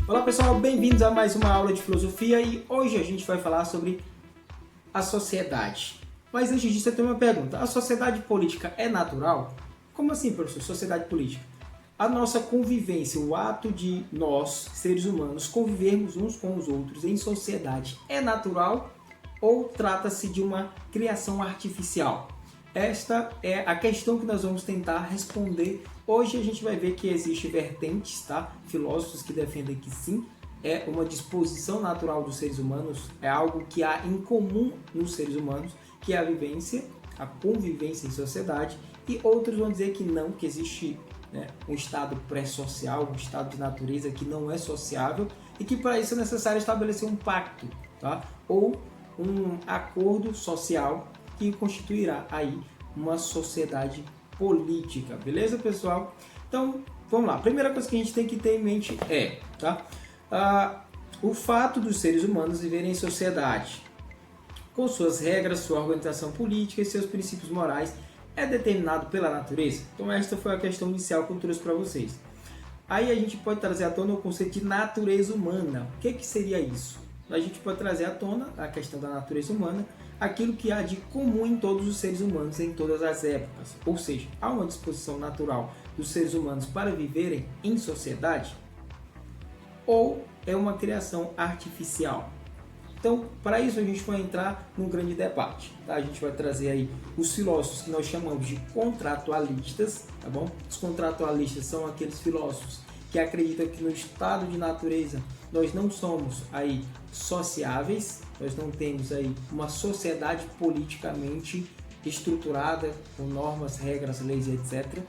Olá pessoal, bem-vindos a mais uma aula de filosofia e hoje a gente vai falar sobre a sociedade. Mas antes disso eu tenho uma pergunta, a sociedade política é natural? Como assim, professor, sociedade política? A nossa convivência, o ato de nós, seres humanos, convivermos uns com os outros em sociedade é natural ou trata-se de uma criação artificial? Esta é a questão que nós vamos tentar responder. Hoje a gente vai ver que existe vertentes, tá? Filósofos que defendem que sim, é uma disposição natural dos seres humanos, é algo que há em comum nos seres humanos, que é a vivência, a convivência em sociedade, e outros vão dizer que não, que existe, né, um estado pré-social, um estado de natureza que não é sociável e que para isso é necessário estabelecer um pacto, tá? Ou um acordo social que constituirá aí uma sociedade política, beleza, pessoal? Então, vamos lá. A primeira coisa que a gente tem que ter em mente é, tá? O fato dos seres humanos viverem em sociedade, com suas regras, sua organização política e seus princípios morais, é determinado pela natureza? Então, esta foi a questão inicial que eu trouxe para vocês. Aí a gente pode trazer à tona o conceito de natureza humana. O que seria isso? A gente pode trazer à tona a questão da natureza humana, aquilo que há de comum em todos os seres humanos em todas as épocas. Ou seja, há uma disposição natural dos seres humanos para viverem em sociedade ou é uma criação artificial? Então, para isso a gente vai entrar num grande debate, tá? A gente vai trazer aí os filósofos que nós chamamos de contratualistas, tá bom? Os contratualistas são aqueles filósofos que acreditam que no estado de natureza nós não somos aí sociáveis, nós não temos aí uma sociedade politicamente estruturada com normas, regras, leis, etc.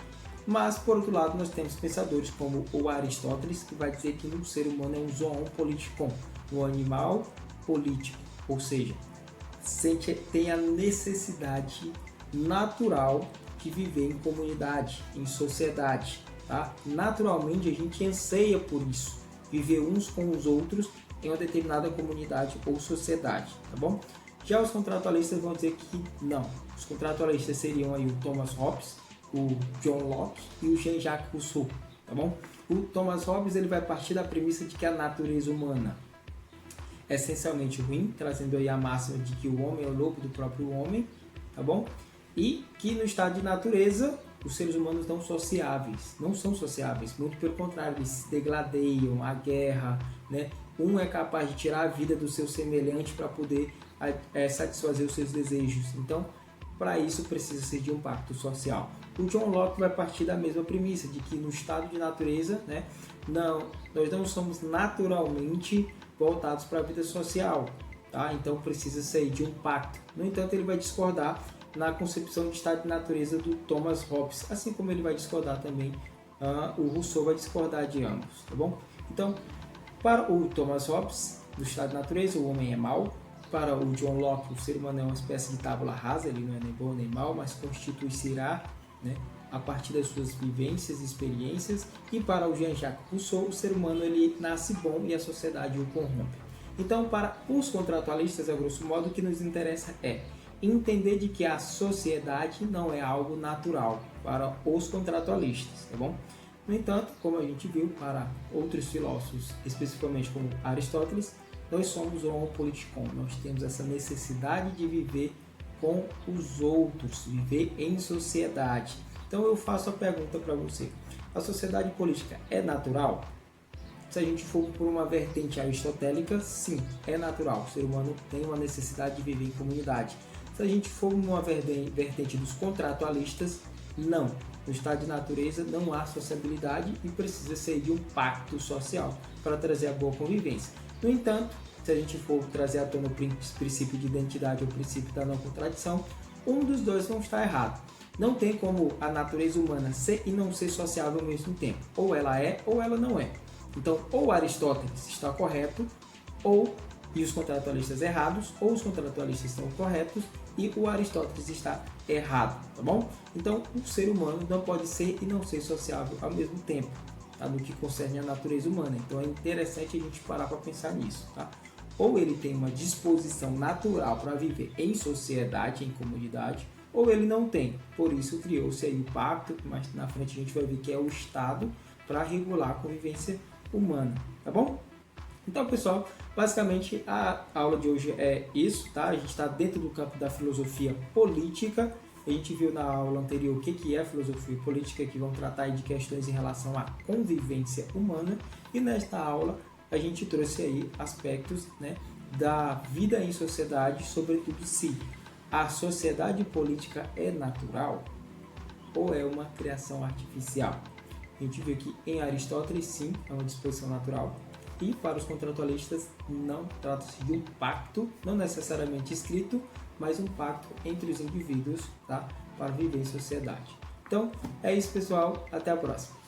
Mas, por outro lado, nós temos pensadores como o Aristóteles, que vai dizer que o ser humano é um zoon politikon, um animal político, ou seja, tem a necessidade natural de viver em comunidade, em sociedade, tá? Naturalmente a gente anseia por isso, viver uns com os outros em uma determinada comunidade ou sociedade, tá bom? Já os contratualistas vão dizer que não. Os contratualistas seriam aí o Thomas Hobbes, o John Locke e o Jean-Jacques Rousseau, tá bom? O Thomas Hobbes ele vai partir da premissa de que a natureza humana é essencialmente ruim, trazendo aí a máxima de que o homem é o lobo do próprio homem, tá bom? E que no estado de natureza os seres humanos não são sociáveis, muito pelo contrário, eles se degladeiam, a guerra, né? Um é capaz de tirar a vida do seu semelhante para poder satisfazer os seus desejos. Então, para isso precisa ser de um pacto social. O John Locke vai partir da mesma premissa, de que no estado de natureza, né, nós não somos naturalmente voltados para a vida social, tá? Então precisa ser de um pacto. No entanto, ele vai discordar na concepção de estado de natureza do Thomas Hobbes, assim como ele vai discordar também, o Rousseau vai discordar de ambos, tá bom? Então, para o Thomas Hobbes, do estado de natureza, o homem é mau. Para o John Locke, o ser humano é uma espécie de tábula rasa, ele não é nem bom nem mal, mas constitui-se-á, né, a partir das suas vivências e experiências. E para o Jean-Jacques Rousseau, o ser humano ele nasce bom e a sociedade o corrompe. Então, para os contratualistas, a grosso modo, o que nos interessa é entender de que a sociedade não é algo natural para os contratualistas, tá bom? No entanto, como a gente viu, para outros filósofos, especificamente como Aristóteles, nós somos homo politikon, nós temos essa necessidade de viver com os outros, viver em sociedade. Então eu faço a pergunta para você, a sociedade política é natural? Se a gente for por uma vertente aristotélica, sim, é natural, o ser humano tem uma necessidade de viver em comunidade. Se a gente for numa vertente dos contratualistas, não. No estado de natureza não há sociabilidade e precisa ser de um pacto social para trazer a boa convivência. No entanto, se a gente for trazer à tona o princípio de identidade ou o princípio da não contradição, um dos dois não está errado. Não tem como a natureza humana ser e não ser sociável ao mesmo tempo. Ou ela é ou ela não é. Então, ou Aristóteles está correto, e os contratualistas errados, ou os contratualistas estão corretos e o Aristóteles está errado, tá bom? Então, o ser humano não pode ser e não ser sociável ao mesmo tempo, tá? No que concerne a natureza humana. Então, é interessante a gente parar para pensar nisso, tá? Ou ele tem uma disposição natural para viver em sociedade, em comunidade, ou ele não tem. Por isso criou-se aí o pacto, mas na frente a gente vai ver que é o Estado para regular a convivência humana, tá bom? Então, pessoal, basicamente a aula de hoje é isso, tá? A gente está dentro do campo da filosofia política. A gente viu na aula anterior o que é filosofia política, que vão tratar de questões em relação à convivência humana. E nesta aula a gente trouxe aí aspectos, né, da vida em sociedade, sobretudo se a sociedade política é natural ou é uma criação artificial. A gente viu que em Aristóteles, sim, é uma disposição natural. E para os contratualistas, não trata-se de um pacto, não necessariamente escrito, mas um pacto entre os indivíduos, tá? Para viver em sociedade. Então, é isso, pessoal. Até a próxima.